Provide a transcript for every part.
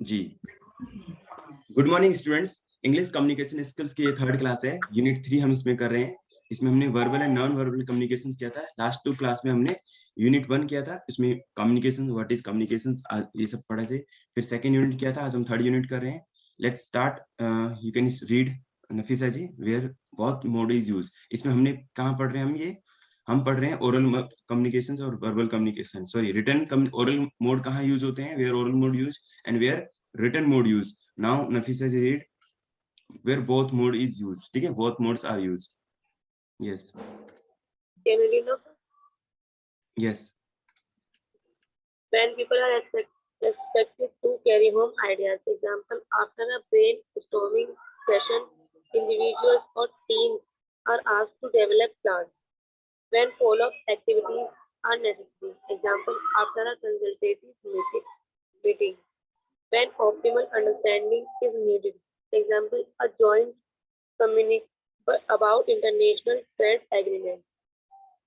जी, good morning students. English communication skills की ये third class है। यूनिट 3 हम इसमें कर रहे हैं। इसमें हमने verbal and non verbal communication किया था। लास्ट 2 क्लास में हमने यूनिट 1 किया था, इसमें कम्युनिकेशन, व्हाट इज कम्युनिकेशन, ये सब पढ़े थे। फिर सेकंड यूनिट किया था, आज हम थर्ड यूनिट कर रहे हैं। Let's start. You can read Nafisa ji, where बहुत मोड इज यूज। इसमें हमने कहाँ पढ़ रहे हैं हम पढ़ रहे हैं ओरल कम्युनिकेशन और verbal communication. Sorry, return oral mode कहाँ यूज होते हैं, where oral mode use and where written mode use. Now Nafisa ji read where both mode is used. ठीक है, both modes are used. Yes. Can you know? Yes. When people are expected to carry home ideas, example, after a brainstorming session, individuals or teams are asked to develop plans. When follow-up activities are necessary, example, after a consultative meeting, when optimal understanding is needed, example, a joint communication about international trade agreements.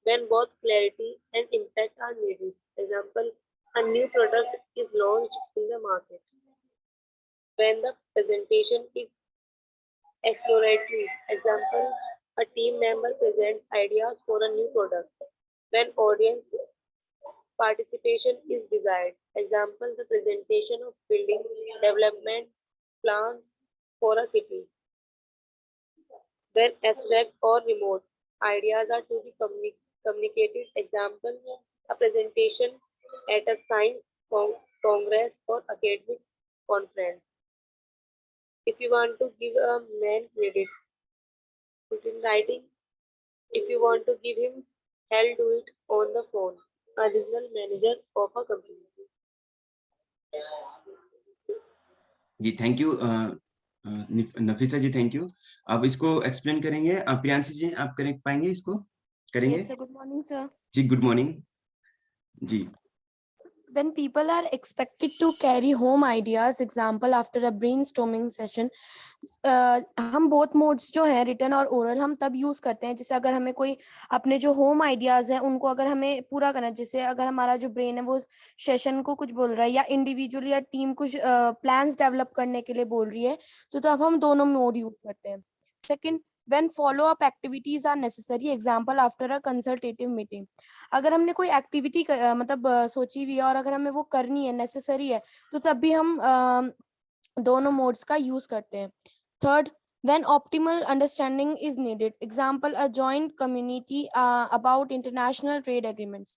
When both clarity and impact are needed, example, a new product is launched in the market. When the presentation is exploratory, example, a team member presents ideas for a new product. When audience participation is desired, example, the presentation of building development plans for a city. When abstract or remote ideas are to be communicated, example, a presentation at a science congress or academic conference. If you want to give a man credit, put in writing. If you want to give him hell, do it on the phone. A regional manager of a company. जी, thank you Nafisa ji, thank you. अब इसको explain करेंगे प्रियांशी जी, आप कर पाएंगे इसको? करेंगे? Yes, sir. Good morning, sir. जी, गुड मॉर्निंग जी। When people are expected to carry home ideas, example after a brainstorming session, हम both modes जो है written और oral हम तब use करते हैं जैसे अगर हमें कोई अपने जो home ideas हैं उनको अगर हमें पूरा करना है, जैसे अगर हमारा जो brain है वो session को कुछ बोल रहा है या individually या team कुछ plans develop करने के लिए बोल रही है, तो तब हम दोनों mode use करते हैं. Second, when follow up activities are necessary, example after a consultative meeting, अगर हमने कोई एक्टिविटी मतलब सोची हुई है और अगर हमें वो करनी है, नेसेसरी है, तो तब भी हम दोनों मोड्स का यूज करते हैं. Third, when optimal understanding is needed, example a joint community about international trade agreements,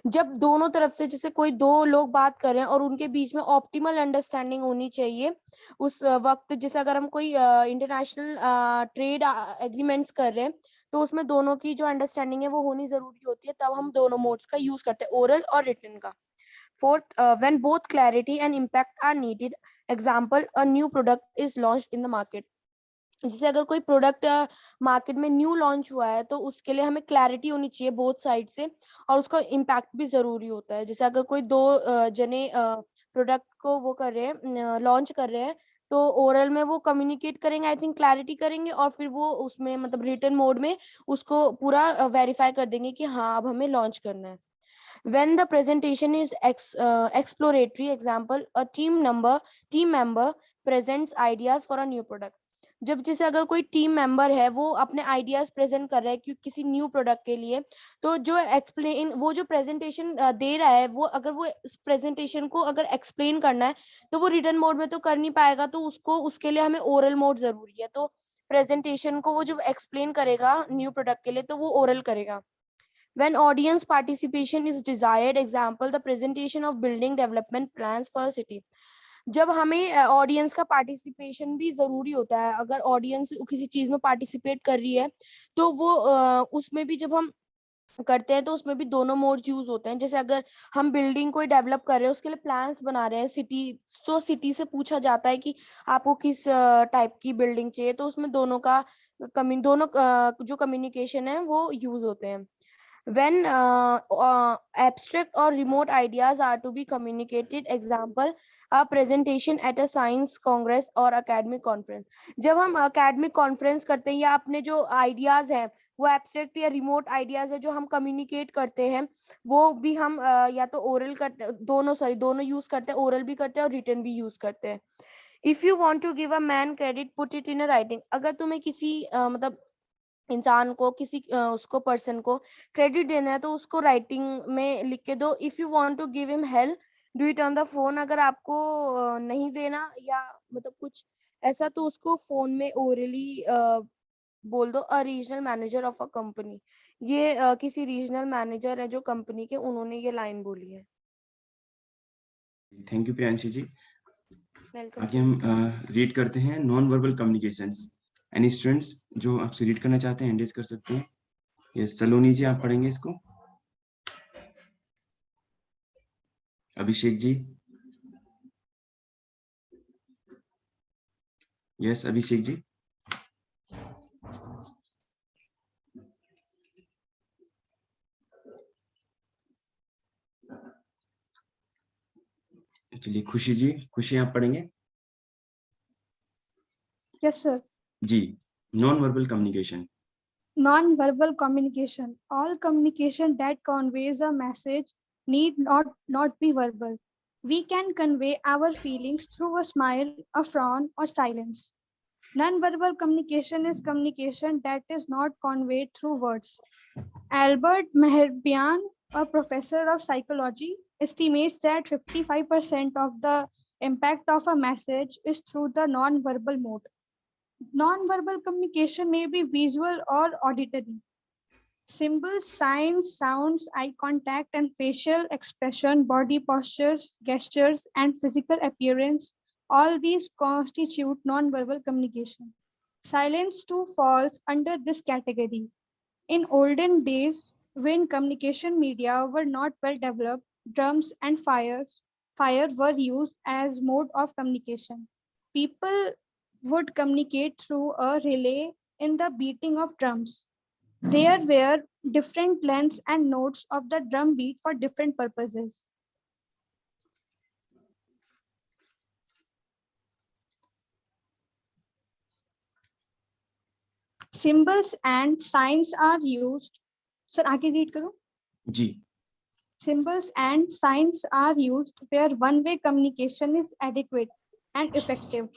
जब दोनों तरफ से जैसे कोई दो लोग बात कर रहे हैं और उनके बीच में ऑप्टिमल अंडरस्टैंडिंग होनी चाहिए उस वक्त, जैसे अगर हम कोई इंटरनेशनल ट्रेड एग्रीमेंट्स कर रहे हैं तो उसमें दोनों की जो अंडरस्टैंडिंग है वो होनी जरूरी होती है, तब हम दोनों मोड्स का यूज करते हैं, ओरल और रिटन का. Fourth, when both clarity and impact are needed, example a new product is launched in the market, जैसे अगर कोई प्रोडक्ट मार्केट में न्यू लॉन्च हुआ है तो उसके लिए हमें क्लैरिटी होनी चाहिए बोथ साइड से और उसका इम्पैक्ट भी जरूरी होता है. जैसे अगर कोई दो जने प्रोडक्ट को वो कर रहे हैं, लॉन्च कर रहे हैं, तो ओरल में वो कम्युनिकेट करेंगे, आई थिंक क्लैरिटी करेंगे, और फिर वो उसमें मतलब रिटन मोड में उसको पूरा वेरीफाई कर देंगे कि हाँ अब हमें लॉन्च करना है. When the presentation is exploratory, example a team member presents ideas for a new product, जब जैसे अगर कोई टीम मेंबर है वो अपने आइडियाज प्रेजेंट कर रहा है किसी न्यू प्रोडक्ट के लिए, तो जो एक्सप्लेन वो जो प्रेजेंटेशन दे रहा है वो अगर वो प्रेजेंटेशन को अगर एक्सप्लेन करना है तो वो रिटन मोड में तो कर नहीं पाएगा, तो उसको उसके लिए हमें ओरल मोड जरूरी है. तो प्रेजेंटेशन को वो जो एक्सप्लेन करेगा न्यू प्रोडक्ट के लिए तो वो ओरल करेगा. When audience participation is desired, example the presentation of building development plans for a city, जब हमें ऑडियंस का पार्टिसिपेशन भी जरूरी होता है, अगर ऑडियंस किसी चीज में पार्टिसिपेट कर रही है तो वो उसमें भी जब हम करते हैं तो उसमें भी दोनों मोड्स यूज होते हैं. जैसे अगर हम बिल्डिंग कोई डेवलप कर रहे हैं, उसके लिए प्लान्स बना रहे हैं सिटी, तो सिटी से पूछा जाता है कि आपको किस टाइप की बिल्डिंग चाहिए, तो उसमें दोनों का दोनों जो कम्युनिकेशन है वो यूज होते हैं. when abstract or remote ideas are to be communicated, example a presentation at a science congress or academic conference. जब हम academic conference करते हैं या अपने जो ideas हैं वो abstract या remote ideas है जो हम communicate करते हैं, वो भी हम या तो oral करते, दोनों use करते हैं, oral भी करते हैं और written भी use करते हैं. If you want to give a man credit, put it in a writing. अगर तुम्हें किसी मतलब इंसान को किसी उसको पर्सन को क्रेडिट देना है तो उसको राइटिंग में लिख के दो. If you want to give him help, do it on the phone. अगर आपको नहीं देना या मतलब कुछ ऐसा तो उसको फोन में ओरली बोल दो. A regional manager of a company, ये किसी रीजनल मैनेजर है जो कंपनी के, उन्होंने ये लाइन बोली है. Thank you Priyanshi ji. Welcome. आगे हम रीड करते हैं non verbal communications. Any students जो आपसे रीड करना चाहते हैं एंडेज कर सकते हैं. ये सलोनी जी आप पढ़ेंगे इसको. अभिषेक जी. यस अभिषेक जी. चलिए खुशी जी, खुशी आप पढ़ेंगे. Yes, sir. जी. Non verbal communication. Non-verbal communication. All communication that conveys a message need not be verbal. We can convey our feelings through a smile, a frown, or silence. Non-verbal communication is communication that is not conveyed through words. Albert Mehrabian, a professor of psychology, estimates that 55% of the impact of a message is through the non-verbal mode. Non-verbal communication may be visual or auditory. Symbols, signs, sounds, eye contact, and facial expression, body postures, gestures, and physical appearance, all these constitute non-verbal communication. Silence too falls under this category. In olden days, when communication media were not well developed, drums and fire were used as mode of communication. People would communicate through a relay in the beating of drums. There were different lengths and notes of the drum beat for different purposes. Symbols and signs are used. Sir, आगे read करो. जी. Symbols and signs are used where one-way communication is adequate and effective.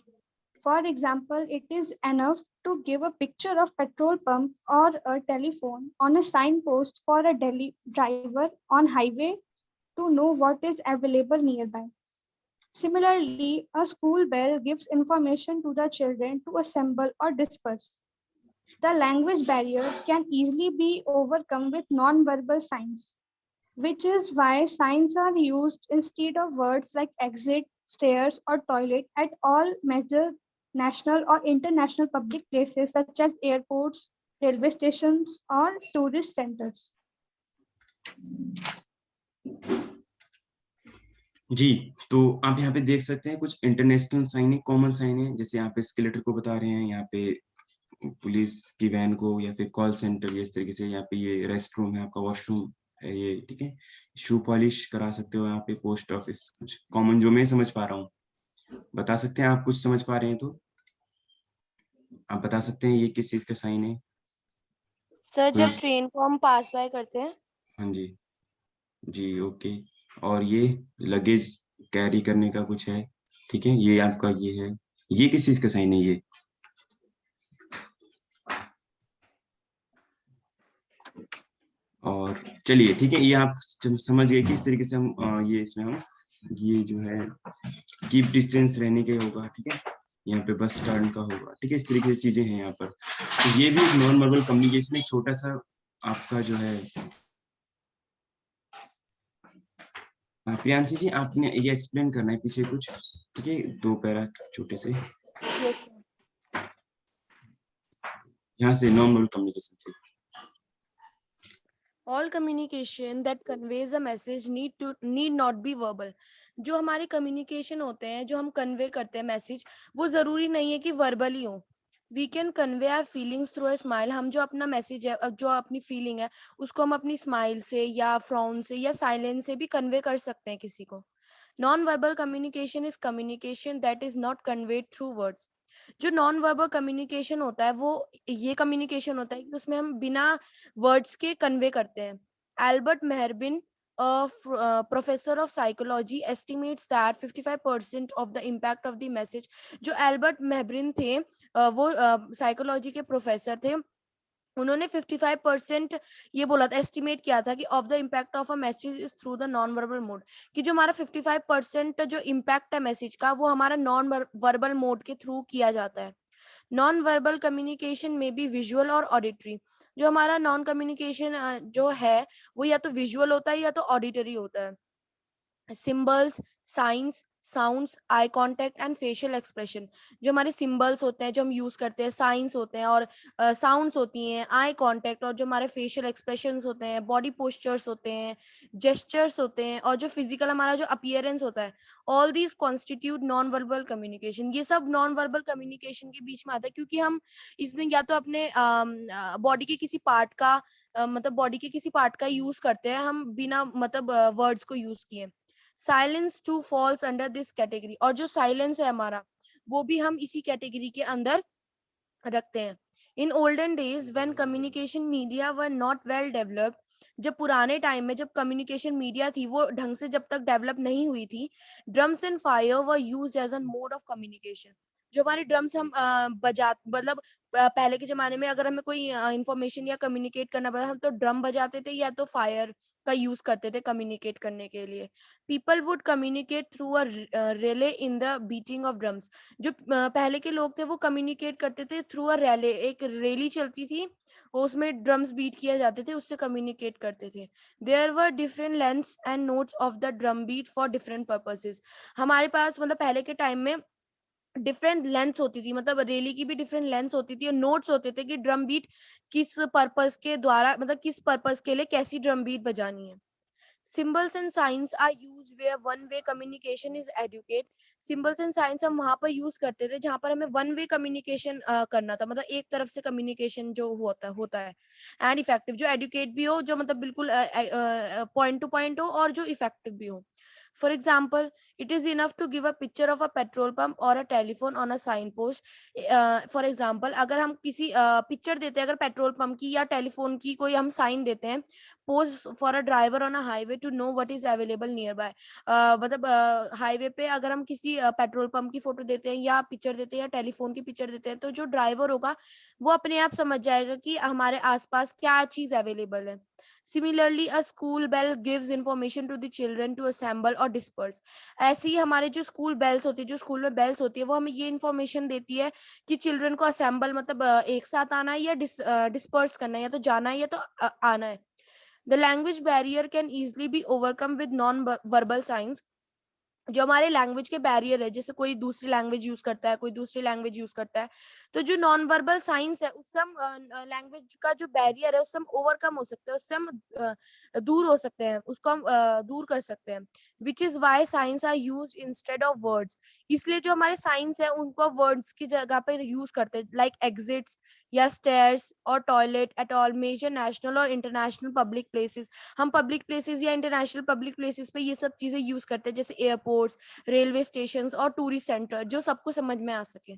For example, it is enough to give a picture of petrol pump or a telephone on a signpost for a driver on highway to know what is available nearby. Similarly, a school bell gives information to the children to assemble or disperse. The language barrier can easily be overcome with non-verbal signs, which is why signs are used instead of words like exit, stairs, or toilet at all major national or international public places such as airports, railway stations, or tourist centers. जी. तो आप यहाँ पे देख सकते हैं कुछ international sign है, common sign है. जैसे यहाँ पे स्केलेटर को बता रहे हैं, यहाँ पे पुलिस की वैन को, या फिर कॉल सेंटर, ये इस तरीके से. यहाँ पे ये रेस्ट रूम है, आपका वॉशरूम है ये, ठीक है. शू पॉलिश करा सकते हो यहाँ पे, पोस्ट ऑफिस. कुछ कॉमन जो मैं समझ पा रहा हूँ बता सकते हैं. आप कुछ समझ पा रहे हैं तो आप बता सकते हैं ये किस चीज का साइन है. सर जब ट्रेन को हम पास बाय करते हैं. हाँ जी. जी ओके. और ये लगेज कैरी करने का कुछ है, ठीक है. ये आपका ये है, ये किस चीज का साइन है ये. और चलिए ठीक है, ये आप समझ गए किस तरीके से हम ये इसमें हम ये जो है कीप डिस्टेंस रहने के होगा, ठीक है. यहाँ पे बस स्टैंड का होगा, ठीक है. इस तरीके से चीजें हैं यहाँ पर. तो ये भी एक नॉन वर्बल कम्युनिकेशन एक छोटा सा आपका जो है. प्रियांशी जी आपने ये एक्सप्लेन करना है पीछे कुछ, ठीक है. 2 पैरा छोटे से. यस. यहाँ से नॉन वर्बल कम्युनिकेशन से. All communication that conveys a message need not be verbal. जो हमारे communication होते हैं, जो हम convey करते हैं मैसेज, वो जरूरी नहीं है कि verbal ही हो. We can convey our feelings through a smile. हम जो अपना मैसेज है, जो अपनी फीलिंग है, उसको हम अपनी स्माइल से या फ्रॉन से या साइलेंस से भी कन्वे कर सकते हैं किसी को। Non verbal communication is communication that is not conveyed through words. जो नॉन वर्बल कम्युनिकेशन होता है वो ये कम्युनिकेशन होता है कि उसमें हम बिना वर्ड्स के कन्वे करते हैं। Albert Mehrabian, professor of psychology, estimates that 55% of the impact of the message। जो एल्बर्ट मेहरबिन थे, वो साइकोलॉजी के प्रोफेसर थे। उन्होंने 55% ये बोला था, एस्टिमेट किया था कि of the impact of a message is through the non verbal mode, कि जो हमारा 55% जो इम्पैक्ट है मैसेज का, वो हमारा नॉन वर्बल मोड के थ्रू किया जाता है। नॉन वर्बल कम्युनिकेशन में बी विजुअल और ऑडिटरी। जो हमारा नॉन कम्युनिकेशन जो है वो या तो विजुअल होता है या तो ऑडिटरी होता है। Symbols, science, sounds, eye contact and facial expression. जो हमारे सिंबल्स होते हैं जो हम यूज करते हैं, साइंस होते हैं और साउंड्स होती हैं, आई कांटेक्ट, और जो हमारे फेशियल एक्सप्रेशंस होते हैं, बॉडी पोस्चर्स होते हैं, जेस्चर्स होते हैं, और जो फिजिकल हमारा जो अपीयरेंस होता है, all these constitute non verbal communication. ये सब नॉन वर्बल कम्युनिकेशन के बीच में आता है, क्योंकि हम इसमें या तो अपने बॉडी के किसी पार्ट का मतलब बॉडी के किसी पार्ट का यूज करते हैं हम बिना मतलब वर्ड्स को यूज किए। Silence too falls under this category, और जो साइलेंस है हमारा वो भी हम इसी कैटेगरी के अंदर रखते हैं। In olden days when communication media were not well developed, जब पुराने टाइम में जब कम्युनिकेशन मीडिया थी वो ढंग से जब तक डेवलप नहीं हुई थी, drums and fire were used as a mode of communication. जो हमारे ड्रम्स हम बजा मतलब पहले के जमाने में अगर हमें कोई इंफॉर्मेशन या कम्युनिकेट करना पड़ा, हम तो ड्रम बजाते थे या तो फायर का यूज करते थे कम्युनिकेट करने के लिए। People would communicate through a relay in the beating of drums. जो पहले के लोग थे वो कम्युनिकेट करते थे थ्रू अ रैले, एक रैली चलती थी, उसमें ड्रम्स बीट किए जाते थे, उससे कम्युनिकेट करते थे। There were different lengths and notes of the drum beat for different purposes. हमारे पास मतलब पहले के टाइम में डिफरेंट लेंथ्स होती थी, मतलब रैली की भी डिफरेंट लेंथ्स होती थी और नोट्स होते थे कि ड्रम बीट किस पर्पस के द्वारा, मतलब किस पर्पस के लिए कैसी ड्रम बीट बजानी है। Symbols and signs are used where one way communication is educate। Symbols and signs हम वहां पर यूज करते थे जहां पर हमें वन वे कम्युनिकेशन करना था, मतलब एक तरफ से कम्युनिकेशन जो होता है। एंड इफेक्टिव, जो एडुकेट भी हो, जो मतलब बिल्कुल पॉइंट टू पॉइंट हो, और जो इफेक्टिव भी हो। For example, it is enough to give a picture of a petrol pump or a telephone on a signpost। For example, अगर हम किसी पिक्चर देते हैं, अगर पेट्रोल पंप की या टेलीफोन की कोई हम साइन देते हैं, pose for a driver on a highway to know what is available nearby. मतलब हाईवे पे अगर हम किसी पेट्रोल पंप की फोटो देते हैं या पिक्चर देते हैं या टेलीफोन की पिक्चर देते हैं, तो जो ड्राइवर होगा वो अपने आप समझ जाएगा कि हमारे आसपास क्या चीज अवेलेबल है। Similarly, a school bell gives information to the children to assemble or disperse। ऐसे ही हमारे जो स्कूल बेल्स होती है, जो स्कूल में बेल्स होती है, वो हमें ये इन्फॉर्मेशन देती है कि चिल्ड्रन को असेंबल मतलब एक साथ आना है या डिस्पर्स करना है, या तो जाना है या तो आना है। The language barrier can easily be overcome with non-verbal signs। जो हमारे लैंग्वेज के बैरियर है, जैसे कोई दूसरी लैंग्वेज यूज करता है, कोई दूसरी लैंग्वेज यूज करता है, तो जो नॉन वर्बल साइंस है उससे हम लैंग्वेज का जो बैरियर है उससे हम ओवरकम हो सकते हैं, उससे हम दूर हो सकते हैं, उसको हम दूर कर सकते हैं। Which is why signs are use instead of words. इसलिए जो हमारे साइंस है उनको वर्ड्स की जगह पे यूज करते हैं, लाइक एग्जिट्स या स्टेयर्स और toilet at all major national और इंटरनेशनल पब्लिक प्लेसेस। हम पब्लिक प्लेसेस या इंटरनेशनल पब्लिक प्लेसेस पे ये सब चीजें यूज करते हैं, जैसे एयरपोर्ट्स, रेलवे स्टेशंस और टूरिस्ट सेंटर, जो सबको समझ में आ सके।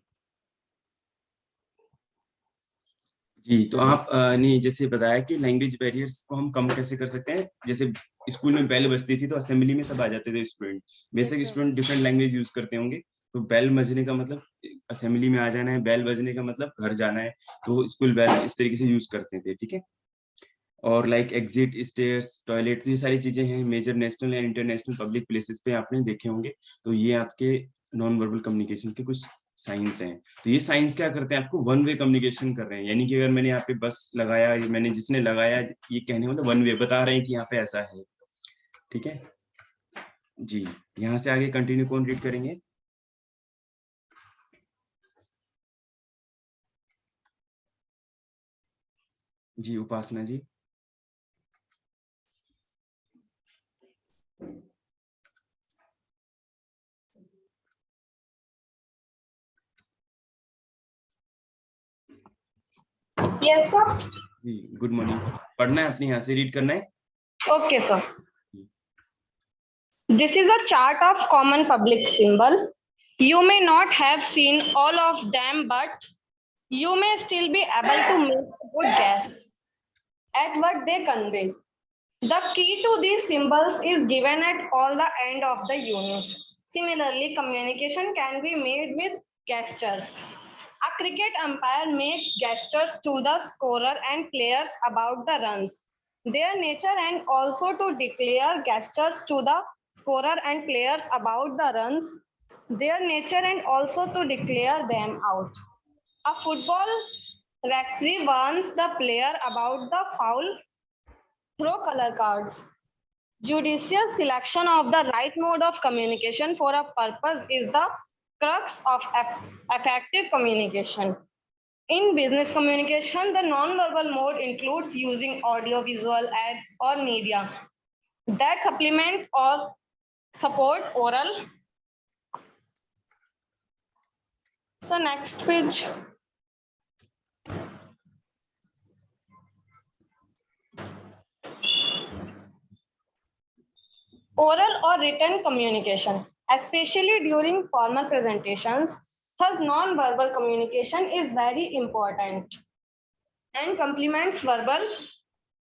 जी, तो आप ने जैसे बताया कि लैंग्वेज बैरियर्स को हम कम कैसे कर सकते हैं। जैसे स्कूल में बेल बजती थी तो असेंबली में सब आ जाते थे student, basic sir. Student different language use करते होंगे, तो बेल बजने का मतलब असेंबली में आ जाना है, बेल बजने का मतलब घर जाना है, तो स्कूल बेल इस तरीके से यूज करते थे, ठीक है। और लाइक एग्जिट, स्टेयर्स, टॉयलेट, ये सारी चीजें हैं major national and international public places पे आपने देखे होंगे। तो ये आपके नॉन वर्बल कम्युनिकेशन के कुछ साइंस हैं। तो ये साइंस क्या करते हैं, आपको वन वे कम्युनिकेशन कर रहे हैं, यानी कि अगर मैंने यहाँ पे बस लगाया, मैंने जिसने लगाया ये कहने मतलब वन वे बता रहे हैं कि यहाँ पे ऐसा है, ठीक है जी। यहाँ से आगे कंटिन्यू कौन रीड करेंगे? जी, उपासना जी। Yes, sir. जी गुड मॉर्निंग। पढ़ना है अपने यहाँ से, रीड करना है। Okay, sir. This is a chart of common public symbol. You may not have seen all of them, but you may still be able to make a good guess at what they convey. The key to these symbols is given at all the end of the unit. Similarly, communication can be made with gestures. A cricket umpire makes gestures to the scorer and players about the runs. Their nature and also to declare gestures to the scorer and players about the runs. Their nature and also to declare them out. A football referee warns the player about the foul through color cards. Judicious selection of the right mode of communication for a purpose is the crux of effective communication. In business communication, the non-verbal mode includes using audio, visual, ads, or media that supplement or support oral. So next page. Oral or written communication, especially during formal presentations, thus non-verbal communication is very important and complements verbal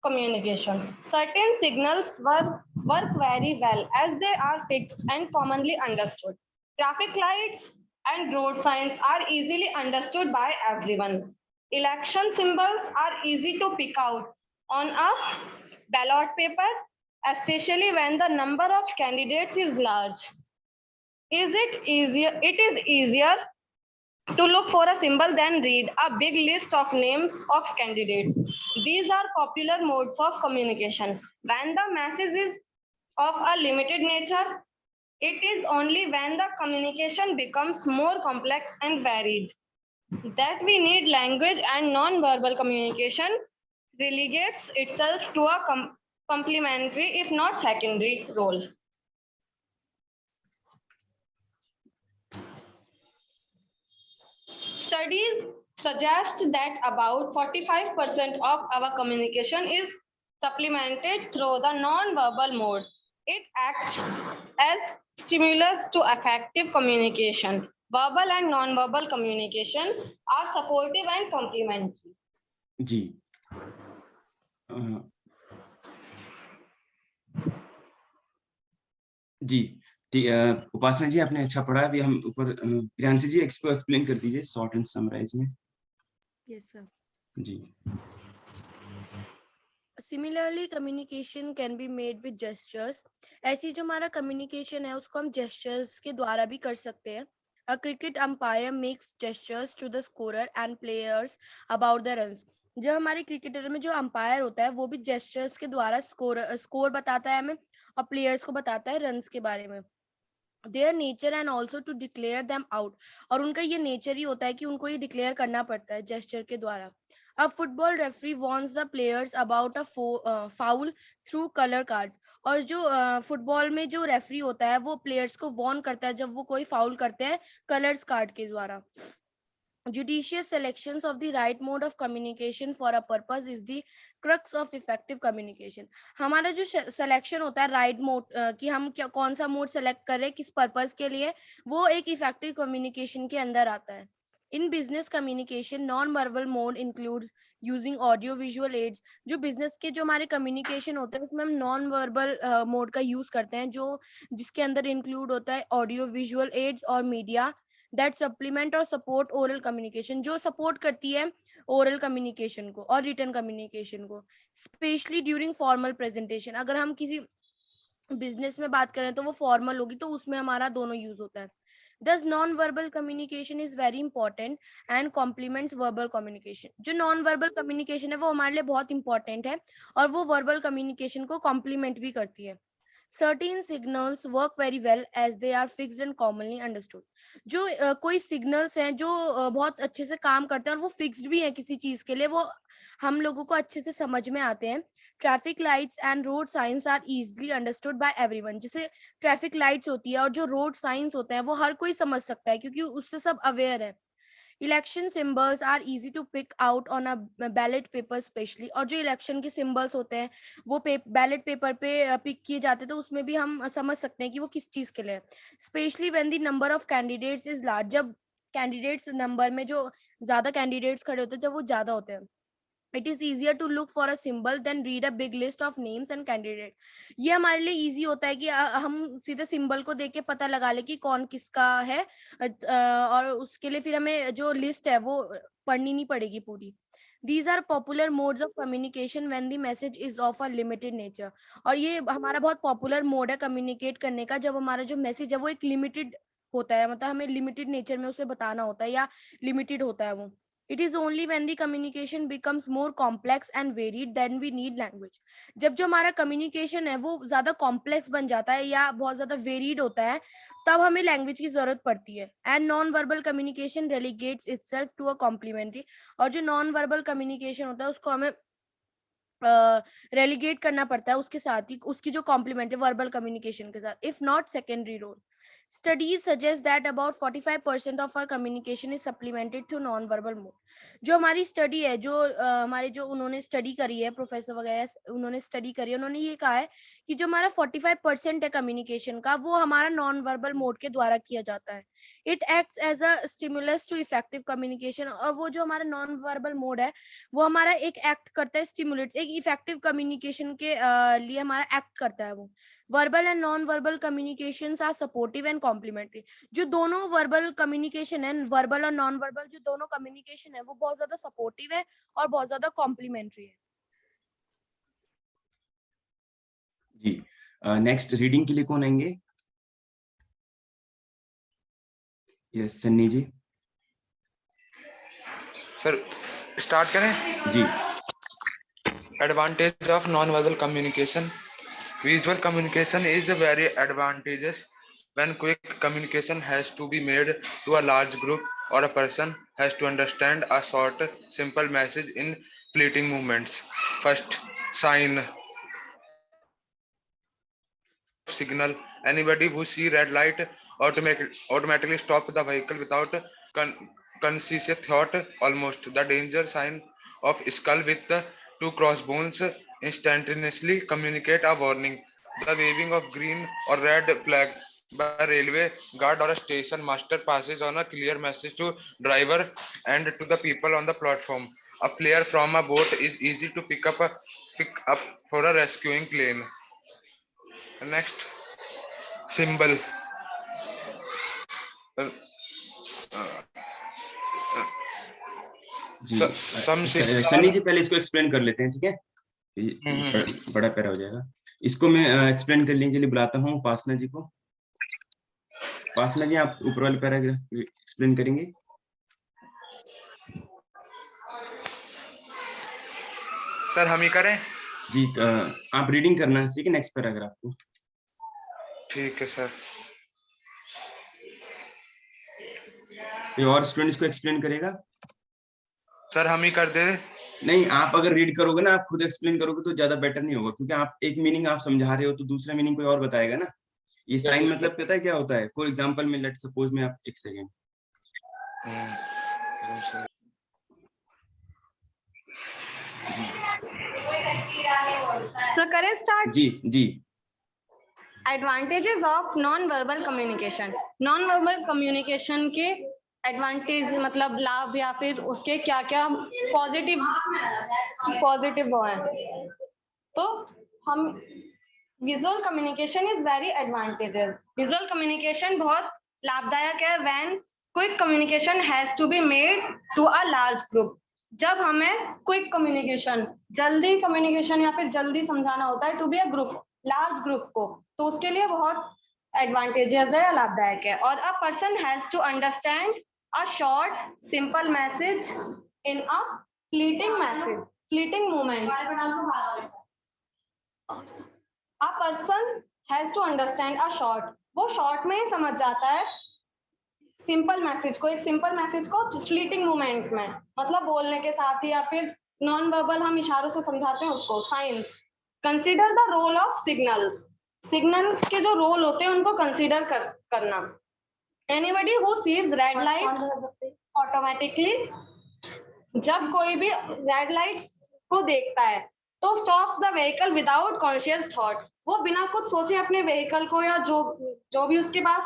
communication. Certain signals work very well as they are fixed and commonly understood. Traffic lights and road signs are easily understood by everyone. Election symbols are easy to pick out on a ballot paper, especially when the number of candidates is large. It is easier to look for a symbol than read a big list of names of candidates. These are popular modes of communication. When the message is of a limited nature, it is only when the communication becomes more complex and varied that we need language, and non-verbal communication relegates itself to a complementary, if not secondary, role. Studies suggest that about 45% of our communication is supplemented through the non-verbal mode. It acts as stimulus to effective communication. Verbal and non-verbal communication are supportive and complementary. जी जी उपासना जी आपने अच्छा पढ़ा। अभी हम ऊपर प्रियांशी जी explain कर दीजिए short and summarise में। Yes sir. जी Similarly, communication can be made with gestures. ऐसी जो हमारा communication है उसको हम gestures के द्वारा भी कर सकते हैं. A cricket umpire makes gestures to the scorer and players about the runs. जब हमारे क्रिकेटर में जो अंपायर होता है वो भी जेस्चर्स के द्वारा स्कोर बताता है हमें और प्लेयर्स को बताता है रन्स के बारे में. Their nature and also to declare them out. और उनका ये नेचर ही होता है कि उनको ये डिक्लेयर करना पड़ता है जेस्चर के द्वारा. A football referee warns the players about a foul through color cards. और जो फुटबॉल में जो रेफरी होता है वो प्लेयर्स को वार्न करता है जब वो कोई फाउल करते हैं कलर्स कार्ड के द्वारा. Judicious selections of the right mode of communication for a purpose is the crux of effective communication. हमारा जो selection होता है right mode कि हम क्या कौन सा मोड select करें किस purpose के लिए, वो एक effective communication के अंदर आता है. In business communication, non-verbal mode includes using audio-visual aids. जो business के जो हमारे communication होते हैं उसमें हम non-verbal mode का use करते हैं जो जिसके अंदर include होता है audio-visual aids और media that supplement or support oral communication. जो support करती है oral communication को और written communication को, especially during formal presentation. अगर हम किसी business में बात करें तो वो formal होगी तो उसमें हमारा दोनों use होता है. Thus, non-verbal communication is very important and complements verbal communication. जो non-verbal communication है वो हमारे लिए बहुत important है और वो verbal communication को complement भी करती है. Certain signals work very well as they are fixed and commonly understood. जो कोई signals हैं जो बहुत अच्छे से काम करते हैं और वो fixed भी हैं किसी चीज के लिए, वो हम लोगों को अच्छे से समझ में आते हैं. Traffic lights and road signs are easily understood by everyone. जैसे traffic lights होती है और जो road signs होते हैं वो हर कोई समझ सकता है क्योंकि उससे सब aware है. Election symbols are easy to pick out on a ballot paper especially, और जो इलेक्शन के सिंबल्स होते हैं वो बैलेट पेपर पे पिक किए जाते हैं, तो उसमें भी हम समझ सकते हैं कि वो किस चीज के लिए, specially when the number of candidates is large, जब कैंडिडेट्स नंबर में जो ज्यादा कैंडिडेट्स खड़े होते हैं जब वो ज्यादा होते हैं। It is easier to look for a symbol than read a big list of names and candidates. ये हमारे लिए easy होता है कि हम सीधे symbol को देख के पता लगा ले कि कौन किसका है, और उसके लिए फिर हमें जो list है वो पढ़नी नहीं पड़ेगी पूरी. These are popular modes of communication when the message is of a limited nature. और ये हमारा बहुत popular mode है communicate करने का जब हमारा जो message है वो एक limited होता है, मतलब हमें limited nature में उसे बताना होता है या limited होता है वो. It is only when the communication becomes more complex and varied then we need language. जब जो हमारा communication है वो ज्यादा complex बन जाता है या बहुत ज्यादा varied होता है तब हमें language की जरूरत पड़ती है. And non-verbal communication relegates itself to a complementary, और जो non-verbal communication होता है उसको हमें रेलीगेट करना पड़ता है उसके साथ ही, उसकी जो कॉम्प्लीमेंट्री वर्बल कम्युनिकेशन के साथ, if not secondary role. Studies suggest that about 45% of our communication is supplemented to non-verbal mode. जो हमारी स्टडी है, जो हमारे जो उन्होंने स्टडी करी है, प्रोफेसर वगैरह उन्होंने स्टडी करी है, उन्होंने ये कहा है कि जो हमारा 45% है कम्युनिकेशन का वो हमारा नॉन वर्बल मोड के द्वारा किया जाता है. It acts as a stimulus to effective communication, और वो जो हमारा नॉन वर्बल मोड है वो हमारा एक एक्ट करता है, स्टिमुलेट्स, एक इफेक्टिव कम्युनिकेशन के लिए हमारा एक्ट करता है वो. Verbal and non verbal communications are supportive and complementary. जो दोनों वर्बल कम्युनिकेशन है, वर्बल और नॉन वर्बल जो दोनों कम्युनिकेशन है वो बहुत ज्यादा सपोर्टिव है और बहुत ज्यादा कॉम्प्लीमेंट्री है. जी, नेक्स्ट रीडिंग के लिए कौन आएंगे? यस, सन्नी जी. सर स्टार्ट करें? जी. Advantage of non-verbal communication. Visual communication is very advantageous when quick communication has to be made to a large group or a person has to understand a short, simple message in fleeting movements. First, sign, signal. Anybody who see red light automatically stop the vehicle without conscious thought. Almost the danger sign of skull with the two crossbones instantaneously communicate a warning. The waving of green or red flag by a railway guard or a station master passes on a clear message to driver and to the people on the platform. A flare from a boat is easy to pick up for a rescuing plane. Next, symbol. जी, सन्नी जी पहले इसको explain कर लेते हैं, ठीक है? बड़ा para हो जाएगा. इसको मैं एक्सप्लेन करने के लिए बुलाता हूँ उपासना जी को. उपासना जी, आप ऊपर वाले पैराग्राफ एक्सप्लेन करेंगे? सर हम ही करें? जी, आप रीडिंग करना है, ठीक है, नेक्स्ट पैराग्राफ को. ठीक है सर. कोई और स्टूडेंट्स को एक्सप्लेन करेगा? सर हम ही कर दे. नहीं, आप अगर रीड करोगे ना, आप खुद एक्सप्लेन करोगे तो ज्यादा बेटर नहीं होगा, क्योंकि आप एक मीनिंग आप समझा रहे हो तो दूसरा मीनिंग कोई और बताएगा ना. ये साइन मतलब पता है क्या होता है? फॉर एग्जांपल में लेट सपोज में आप एक सेकेंड. सर करें स्टार्ट? जी जी. Advantages of non verbal communication. Non verbal communication के एडवांटेज मतलब लाभ या फिर उसके क्या क्या पॉजिटिव वो है. तो हम visual communication is very advantages. Visual communication बहुत लाभदायक है when quick communication has to be made to a large group. जब हमें क्विक कम्युनिकेशन, जल्दी कम्युनिकेशन या फिर जल्दी समझाना होता है to be a group, large group को, तो उसके लिए बहुत एडवांटेजेस है या लाभदायक है. और a person has to understand a short simple message in a fleeting message, fleeting moment. A person has to understand a short, वो शॉर्ट में ही समझ जाता है सिंपल मैसेज को, एक सिंपल मैसेज को फ्लीटिंग मोमेंट में, मतलब बोलने के साथ ही, या फिर नॉन वर्बल हम इशारों से समझाते हैं उसको. Signs. Consider the role of signals. Signals के जो रोल होते हैं उनको कंसीडर करना. Anybody who sees red light automatically जब कोई भी रेड लाइट्स को देखता है तो stops the vehicle without conscious thought, वो बिना कुछ सोचे अपने व्हीकल को या जो भी उसके पास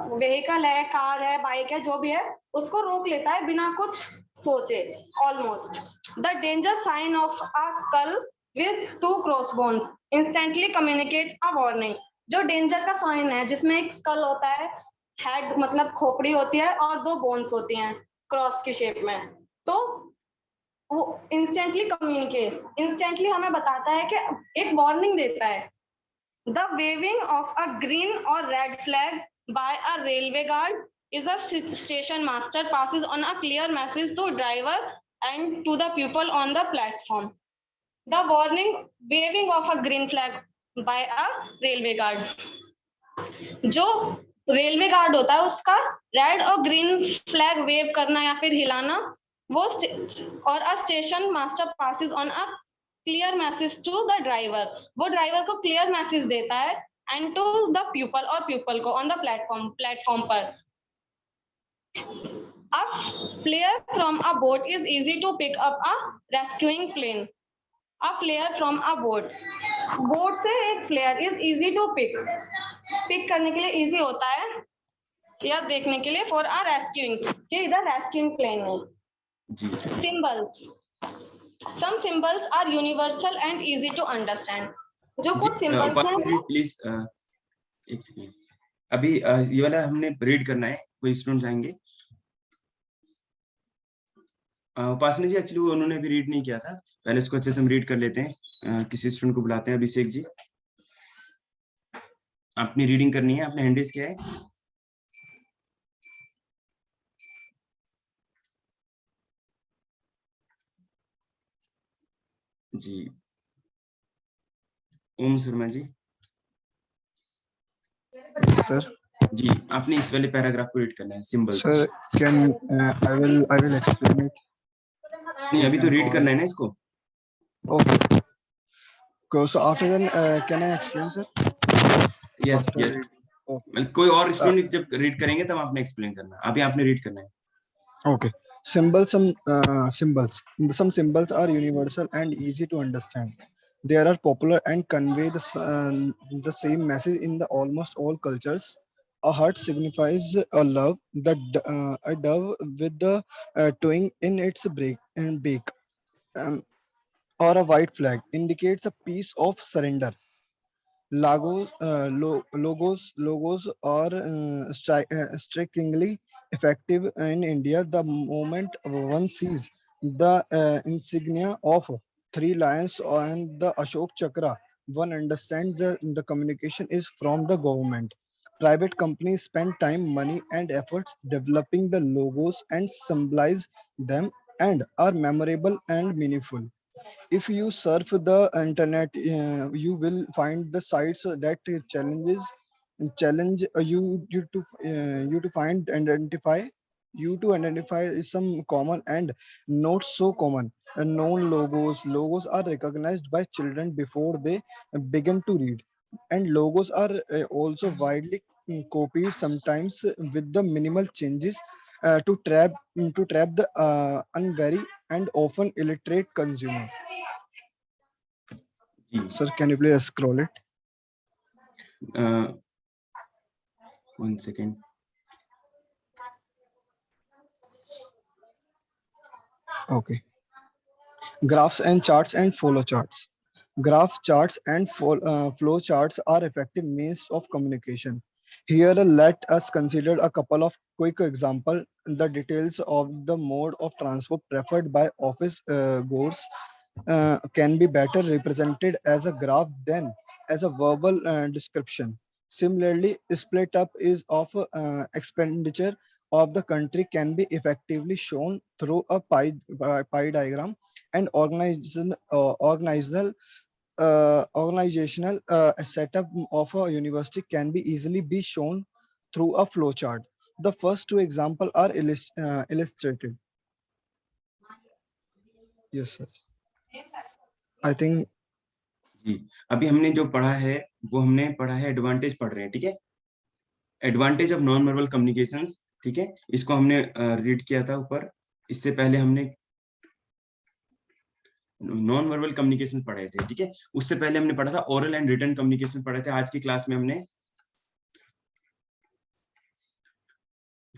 व्हीकल है, कार है, बाइक है, जो भी है, उसको रोक लेता है बिना कुछ सोचे almost. The danger sign of a skull with 2 crossbones instantly communicate a warning. जो डेंजर का साइन है जिसमें एक स्कल होता है, हेड मतलब खोपड़ी होती है और 2 बोन्स होती हैं क्रॉस की शेप में, तो वो इंस्टेंटली हमें बताता है कि एक वार्निंग देता है। The waving of a green or red flag by a railway guard is a station master passes on a clear message to driver and to the people on the platform. The waving of a green flag by a railway guard. जो railway guard होता है उसका red और green flag wave करना या फिर हिलाना, वो or a station master passes on a clear message to the driver, वो ड्राइवर को क्लियर मैसेज देता है and to the pupil और pupil को on the platform पर। A flare from a boat is easy to pick up a rescuing plane. A flare from a boat से एक flare is easy to pick करने के लिए easy होता है या देखने के लिए for a rescuing, कि इधर rescuing plane है। Symbols. Some symbols are universal and easy to understand. जो कुछ सिंबल्स हैं प्लीज एक सेकंड, अभी ये वाला हमने रीड करना है, कोई स्टूडेंट आएंगे। उपासना जी एक्चुअली उन्होंने भी रीड नहीं किया था, पहले इसको अच्छे से हम रीड कर लेते हैं। किसी स्टूडेंट को बुलाते हैं। अभिषेक जी, अपनी रीडिंग करनी है, आपने हैंड रेज किया है। जी ओम शर्मा जी। सर जी आपने इस वाले पैराग्राफ को रीड करना है, symbols. Sir can I will explain it. नहीं अभी तो रीड करना है ना इसको। Okay so after then can I explain sir? Yes yes, कोई और स्टूडेंट जब रीड करेंगे तब आपने एक्सप्लेन करना, अभी आपने रीड करना है। Okay some symbols are universal and easy to understand. They are popular and convey the same message in the almost all cultures. A heart signifies a love, a dove with the twine in its beak, or a white flag indicates a piece of surrender. Logos are strikingly effective in India. The moment one sees the insignia of 3 lions and the Ashok Chakra, one understands the communication is from the government. Private companies spend time, money, and efforts developing the logos and symbolize them and are memorable and meaningful. If you surf the internet, you will find the sites that challenge you to find identify some common and not so common known logos. Logos are recognized by children before they begin to read, and logos are also widely copied, sometimes with the minimal changes to trap the unwary and often illiterate consumer. Sir, can you please scroll it? 1 second. Okay. Graphs and charts and flow charts. Graph charts and flow charts are effective means of communication. Here, let us consider a couple of quick examples. The details of the mode of transport preferred by office goers can be better represented as a graph than as a verbal description. Similarly, split up is of expenditure of the country can be effectively shown through a pie diagram, and organizational setup of a university can be easily be shown through a flowchart. The first 2 examples are illustrated. Yes, sir. I think जी अभी हमने जो पढ़ा है वो हमने पढ़ा है advantage पढ़ रहे हैं, ठीक है। Advantage of non verbal communications ठीक है, इसको हमने रीड किया था ऊपर। इससे पहले हमने नॉन वर्बल कम्युनिकेशन पढ़े थे, ठीक है। उससे पहले हमने पढ़ा था ओरल एंड रिटन कम्युनिकेशन पढ़े थे। आज की क्लास में हमने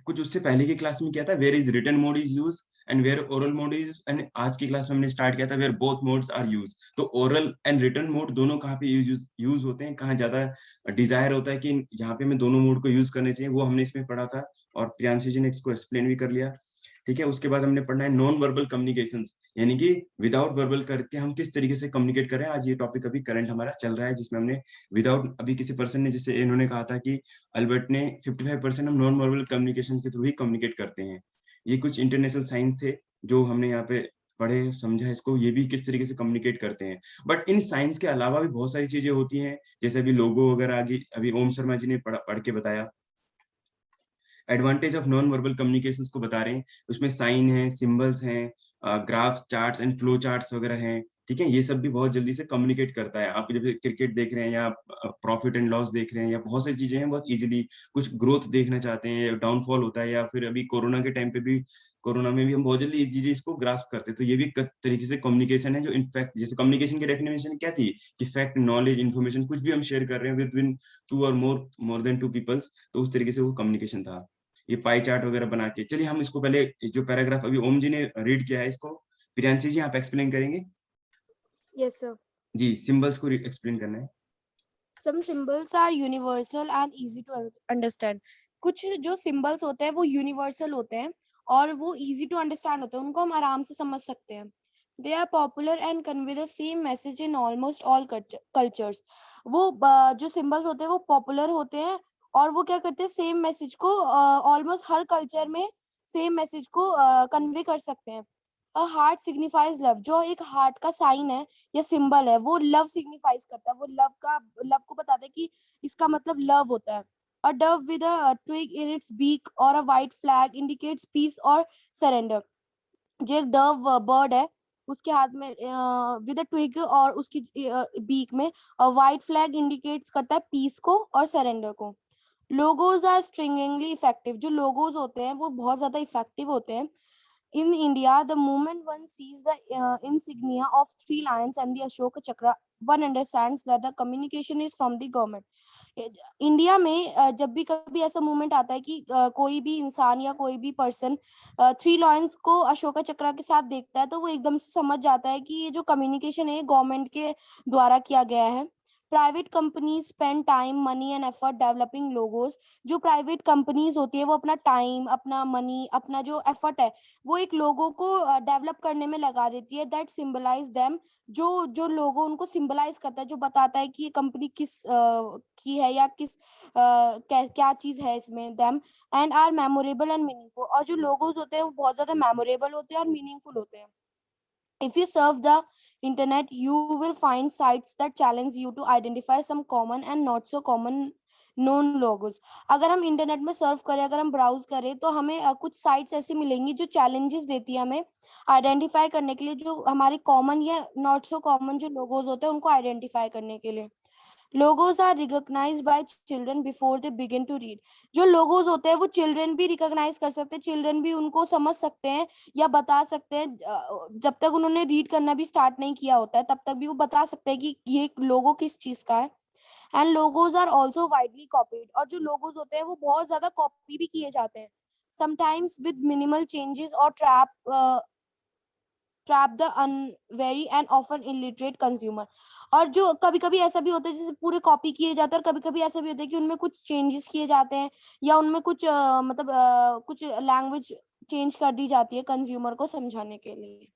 कुछ उससे पहले की क्लास में किया था where is written mode is use and where oral mode is, and आज की क्लास में हमने स्टार्ट किया था where both modes are use. तो ओरल एंड रिटन मोड दोनों कहाँ पे यूज होते हैं, कहाँ ज्यादा डिजायर होता है कि जहाँ पे हमें दोनों मोड को यूज करने चाहिए, वो हमने इसमें पढ़ा था और प्रियांशु जी ने इसको एक्सप्लेन भी कर लिया, ठीक है। उसके बाद हमने पढ़ना है नॉन वर्बल कम्युनिकेशंस, यानी कि विदाउट वर्बल करके हम किस तरीके से कम्युनिकेट कर रहे हैं। आज ये टॉपिक अभी करंट हमारा चल रहा है, जिसमें हमने विदाउट, अभी किसी पर्सन ने, जैसे इन्होंने कहा था कि अल्बर्ट ने 55% हम नॉन वर्बल कम्युनिकेशन के थ्रू ही कम्युनिकेट करते हैं। ये कुछ इंटरनेशनल साइंस थे जो हमने यहाँ पे पढ़े, समझा इसको, ये भी किस तरीके से कम्युनिकेट करते हैं। बट इन साइंस के अलावा भी बहुत सारी चीजें होती हैं, जैसे अभी लोगो वगैरह आगे अभी ओम शर्मा जी ने पढ़ के बताया। Advantage of non verbal communications को बता रहे हैं, उसमें साइन है, सिंबल्स हैं, graphs, charts and flow charts वगैरह हैं, ठीक है। ये सब भी बहुत जल्दी से कम्युनिकेट करता है। आप जब क्रिकेट देख रहे हैं या प्रॉफिट एंड लॉस देख रहे हैं या बहुत सारी चीजें हैं, बहुत इजीली कुछ ग्रोथ देखना चाहते हैं, डाउनफॉल होता है, या फिर अभी कोरोना के टाइम पे भी, कोरोना में भी हम बहुत जल्दी इजीली इसको ग्रास्प करते हैं। तो ये भी एक तरीके से कम्युनिकेशन है, जो इनफैक्ट, जैसे कम्युनिकेशन की डेफिनेशन क्या थी कि फैक्ट, नॉलेज, इन्फॉर्मेशन कुछ भी हम शेयर कर रहे हैं विद टू और मोर देन टू पीपल्स, तो उस तरीके से वो कम्युनिकेशन था। ये पाई चार्ट वगैरह बना के, चलिए हम इसको पहले जो पैराग्राफ अभी ओम जी ने रीड किया है, इसको प्रियांशी जी आप एक्सप्लेन करेंगे। Yes, sir. जी, सिंबल्स को एक्सप्लेन करना है। Some symbols are universal and easy to understand. कुछ जो symbols होते हैं वो universal होते हैं और वो easy to understand होते हैं, उनको हम आराम से समझ सकते हैं। They are popular and convey the same message in almost all cultures. वो जो symbols होते हैं वो popular होते हैं और वो क्या करते हैं, same message को almost हर culture में same message को convey कर सकते हैं। A heart signifies love. जो एक हार्ट का साइन है या सिंबल है, वो लव सिग्निफाइज करता है, वो लव को बताता है कि इसका मतलब लव होता है। A dove with a twig in its beak or a white flag indicates peace or surrender. जो एक डव बर्ड है, उसके हाथ में विद अ ट्विग और उसकी बीक में व्हाइट फ्लैग इंडिकेट्स करता है पीस को और सरेंडर को। Logos are strikingly effective. जो लोगोज होते हैं वो बहुत ज्यादा इफेक्टिव होते हैं। In India, the moment one sees the insignia of three lions and the Ashoka Chakra, one understands that the communication is from the government. India में जब भी कभी ऐसा मूवमेंट आता है कि कोई भी इंसान या कोई भी पर्सन थ्री लॉयंस को अशोका चक्र के साथ देखता है, तो वो एकदम से समझ जाता है कि ये जो कम्युनिकेशन है गवर्नमेंट के द्वारा किया गया है। Private companies spend time, money and effort developing logos. जो प्राइवेट कंपनीज होती है वो अपना टाइम, अपना मनी, अपना जो एफर्ट है वो एक लोगों को डेवलप करने में लगा देती है। That symbolise them. जो जो लोगो उनको सिंबलाइज करता है, जो बताता है कि ये कंपनी किस की है या किस क्या चीज है इसमें। Them and are memorable and meaningful. और जो लोगोज होते हैं वो बहुत ज्यादा मेमोरेबल होते हैं और मीनिंगफुल होते हैं। If you surf the internet, you will find sites that challenge you to identify some common and not so common known logos. अगर हम इंटरनेट में सर्फ करें, अगर हम ब्राउज करें, तो हमें कुछ साइट्स ऐसी मिलेंगी जो चैलेंजेस देती है हमें आइडेंटिफाई करने के लिए, जो हमारे कॉमन या नॉट सो कॉमन जो लोगोज होते हैं उनको आइडेंटिफाई करने के लिए। Logos are recognized by children before they begin to read. जो logos होते हैं वो children भी recognize कर सकते हैं, children भी उनको समझ सकते हैं या बता सकते हैं। जब तक उन्होंने read करना भी start नहीं किया होता है, तब तक भी वो बता सकते हैं कि ये logo किस चीज का है। And logos are also widely copied. और जो logos होते हैं वो बहुत ज्यादा copy भी किए जाते हैं, sometimes with minimal changes or trap the unwary and often illiterate consumer. और जो कभी कभी ऐसा भी होता है जैसे पूरे कॉपी किए जाते हैं, और कभी कभी ऐसा भी होता है कि उनमें कुछ चेंजेस किए जाते हैं या उनमें कुछ कुछ लैंग्वेज चेंज कर दी जाती है कंज्यूमर को समझाने के लिए।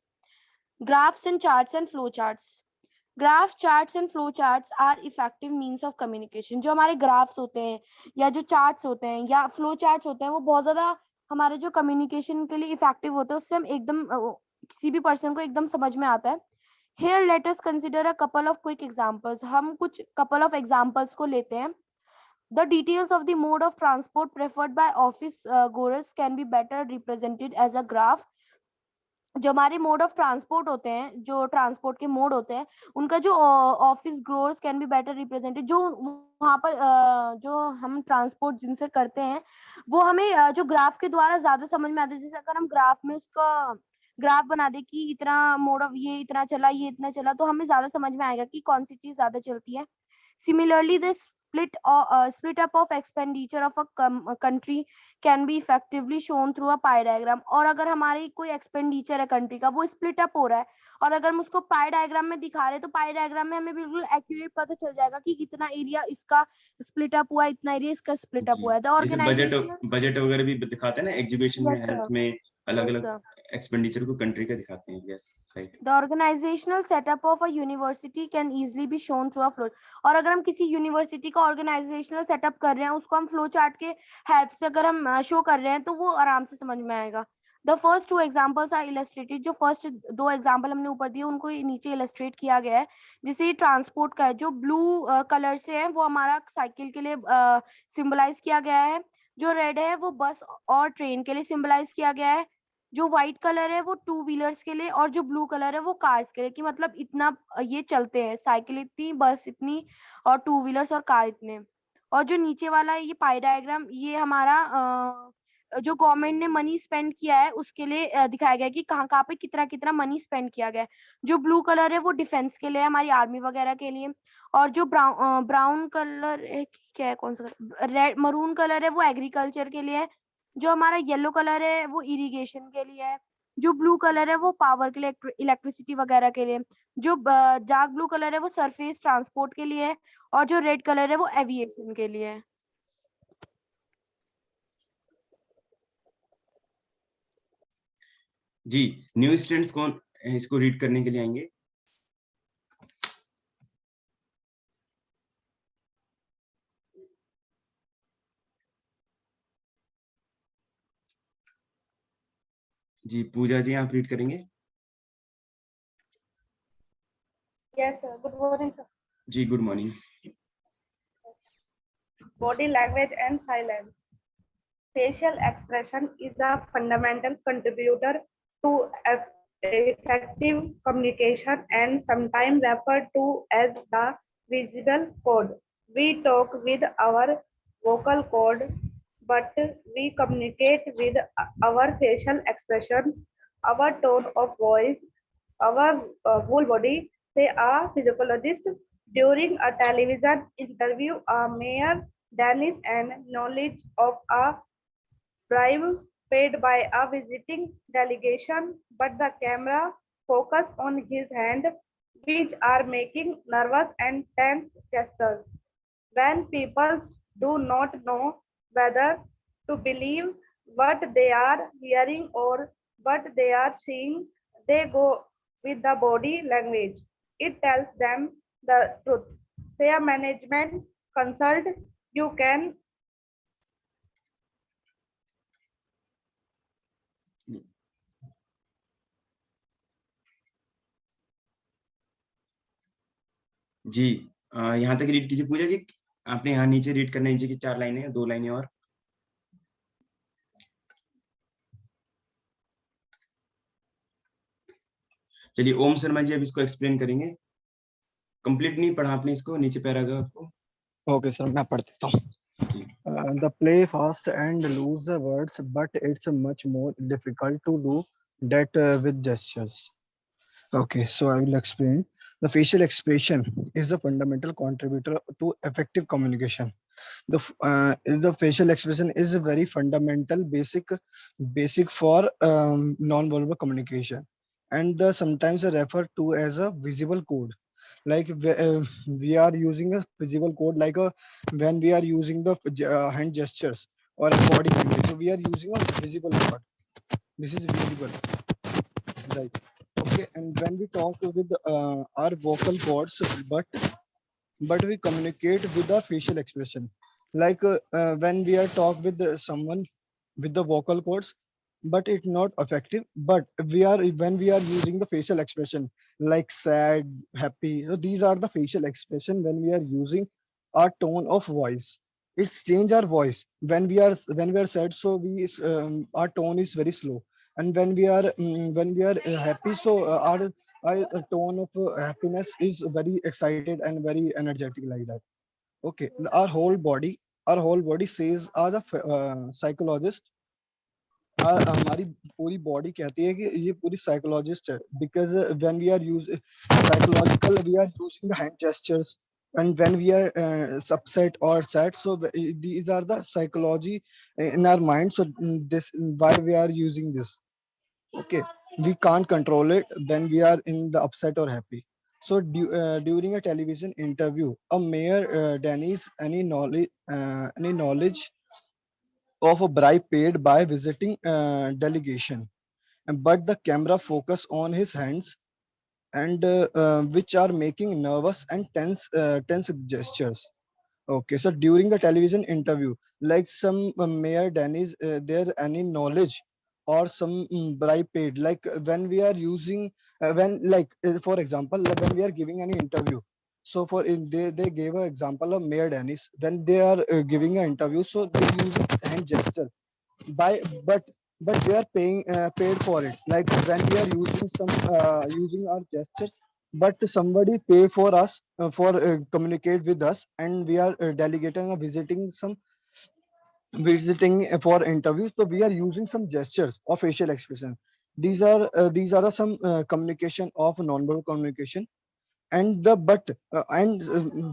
Graphs and charts and flow charts. Graph, charts and flow charts are effective means of communication. जो हमारे ग्राफ्स होते हैं या जो चार्ट्स होते हैं या फ्लो चार्ट्स होते हैं वो बहुत ज्यादा हमारे जो कम्युनिकेशन के लिए इफेक्टिव होते हैं, उससे हम एकदम किसी भी पर्सन को एकदम समझ में आता है। Here let us consider a couple of quick examples. हम कुछ couple of examples को लेते हैं। The details of the mode of transport preferred by office goers can be better represented as a graph. जो हमारे मोड ऑफ ट्रांसपोर्ट होते हैं, जो ट्रांसपोर्ट के मोड होते हैं, उनका जो ऑफिस ग्रोर्स कैन बी बेटर रिप्रेजेंटेड, जो वहां पर जो हम ट्रांसपोर्ट जिनसे करते हैं वो हमें जो ग्राफ के द्वारा ज्यादा समझ में आता है। जैसे अगर हम ग्राफ में उसका ग्राफ बना दे कि इतना मोड ऑफ ये इतना चला, ये इतना चला, तो हमें ज्यादा समझ में आएगा कि कौन सी चीज ज्यादा चलती है। Similarly, the split up of expenditure of a country can be effectively shown through a pie diagram. और अगर हमारी कोई एक्सपेंडिचर है कंट्री का, वो स्प्लिट अप हो रहा है, और अगर हम उसको पाई डायग्राम में दिखा रहे हैं, तो पाई डायग्राम में हमें बिल्कुल एक्यूरेट पता चल जाएगा कि कितना एरिया इसका स्प्लिट अप हुआ है, इतना एरिया इसका स्प्लिट अप जी, हुआ है। द जैसे बजट ऑर्गेनाइजेशन, बजट वगैरह भी दिखाते हैं ना, एजुकेशन में, यस हेल्थ सर, में, अलग यस अलग सर, एक्सपेंडिचर को कंट्री का दिखाते हैं। Yes, right. the organizational setup of a university can easily be shown through a flow। और अगर हम किसी यूनिवर्सिटी का ऑर्गेनाइजेशनल सेटअप कर रहे हैं, उसको हम फ्लो चार्ट के हेल्प से अगर हम शो कर रहे हैं, तो वो आराम से समझ में आएगा। The first two examples are illustrated. जो फर्स्ट दो एग्जाम्पल हमने ऊपर दिए, उनको नीचे इलस्ट्रेट किया गया है। जैसे ट्रांसपोर्ट का है, जो ब्लू कलर से है वो हमारा साइकिल के लिए सिंबलाइज किया गया है। जो रेड है वो बस और ट्रेन के लिए सिंबलाइज किया गया है। जो व्हाइट कलर है वो टू व्हीलर्स के लिए, और जो ब्लू कलर है वो कार्स के लिए, कि मतलब इतना ये चलते हैं, साइकिल इतनी, बस इतनी, और टू व्हीलर्स और कार इतने। और जो नीचे वाला है ये पाई डायग्राम, ये हमारा जो गवर्नमेंट ने मनी स्पेंड किया है उसके लिए दिखाया गया है कि कहाँ कहाँ पे कितना कितना मनी स्पेंड किया गया है। जो ब्लू कलर है वो डिफेंस के लिए, हमारी आर्मी वगैरह के लिए। और जो ब्राउन कलर है, क्या है, कौन सा, रेड मरून कलर है, वो एग्रीकल्चर के लिए है। जो हमारा येलो कलर है वो इरिगेशन के लिए है। जो ब्लू कलर है वो पावर के लिए, इलेक्ट्रिसिटी वगैरह के लिए। जो डार्क ब्लू कलर है वो सरफेस ट्रांसपोर्ट के लिए है। और जो रेड कलर है वो एविएशन के लिए है। जी, न्यू स्टूडेंट्स कौन इसको रीड करने के लिए आएंगे? जी, पूजा जी आप रीड करेंगे? Yes, sir. Good morning, sir. जी, good morning. Body language and silence. Facial expression is a fundamental contributor to effective communication and sometimes referred to as the visual code. We talk with our vocal code, but we communicate with our facial expressions, our tone of voice, our whole body. Say a physiologist during a television interview, a mayor Danish and knowledge of a bribe paid by a visiting delegation, but the camera focus on his hand, which are making nervous and tense gestures. When people do not know whether to believe what they are hearing or what they are seeing, they go with the body language. It tells them the truth. Say a management consult, you can जी, यहाँ तक read कीजिए पूजा जी। आपने यहाँ नीचे read करना है, नीचे की 4 लाइनें, 2 लाइनें और। चलिए, ओम शर्मा जी अब इसको एक्सप्लेन करेंगे। कंप्लीट नहीं पढ़ा आपने इसको, नीचे पैराग्राफ को। ओके सर, मैं पढ़ देता हूँ. जी, The play fast and lose the words, but it's much more difficult to do that with gestures. Okay, so I will explain. The facial expression is a fundamental contributor to effective communication. The facial expression is a very fundamental, basic for non-verbal communication, and sometimes referred to as a visible code. Like we are using a visible code, like when we are using the hand gestures or body language. So we are using a visible code. This is visible, right? Okay, and when we talk with our vocal cords, but we communicate with our facial expression. Like when we are talk with someone with the vocal cords, but it's not effective. But we are when we are using the facial expression like sad, happy. So these are the facial expression when we are using our tone of voice. It's change our voice when we are sad. So our tone is very slow, and when we are happy, so our tone of happiness is very excited and very energetic like that. Okay, our whole body says, are the psychologist, हमारी पूरी body कहती है कि ये पूरी psychologist है, because when we are use psychological, we are using the hand gestures, and when we are upset or sad, so these are the psychology in our mind. So this why we are using this. Okay, we can't control it when we are in the upset or happy. So during a television interview, a mayor denies any knowledge of a bribe paid by visiting delegation, but the camera focus on his hands, and which are making nervous and tense gestures. Okay, so during the television interview, like some mayor denies there any knowledge or some bribe paid, like when we are using when like for example, like when we are giving any interview. So they gave an example of mayor Dennis when they are giving an interview, so they use hand gesture by but they are paying paid for it, like when we are using some using our gestures, but somebody pay for us for communicate with us, and we are delegating or visiting for interviews, so we are using some gestures or facial expression. These are the some communication of non-verbal communication. And the but and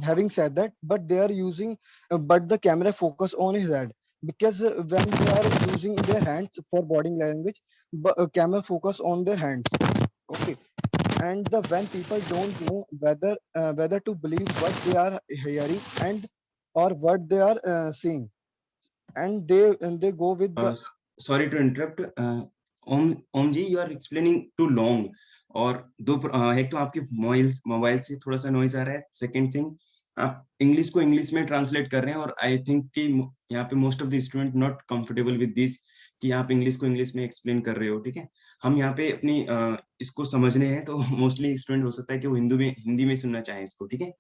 having said that, but they are using but the camera focus on his head, because when they are using their hands for body language, but camera focus on their hands. Okay, and the when people don't know whether to believe what they are hearing and or what they are seeing, and they go with the sorry to interrupt, Om ji, you are explaining too long, और एक तो आपके mobile से थोड़ा सा noise आ रहा है, second thing आप इंग्लिश को इंग्लिश में ट्रांसलेट कर रहे हैं, और आई थिंक कि यहाँ पे most of the student not comfortable with this कि आप इंग्लिश को इंग्लिश में एक्सप्लेन कर रहे हो। ठीक है, हम यहाँ पे अपनी इसको समझने हैं, तो मोस्टली स्टूडेंट हो सकता है कि वो हिंदी में सुनना चाहें इसको। ठीक है,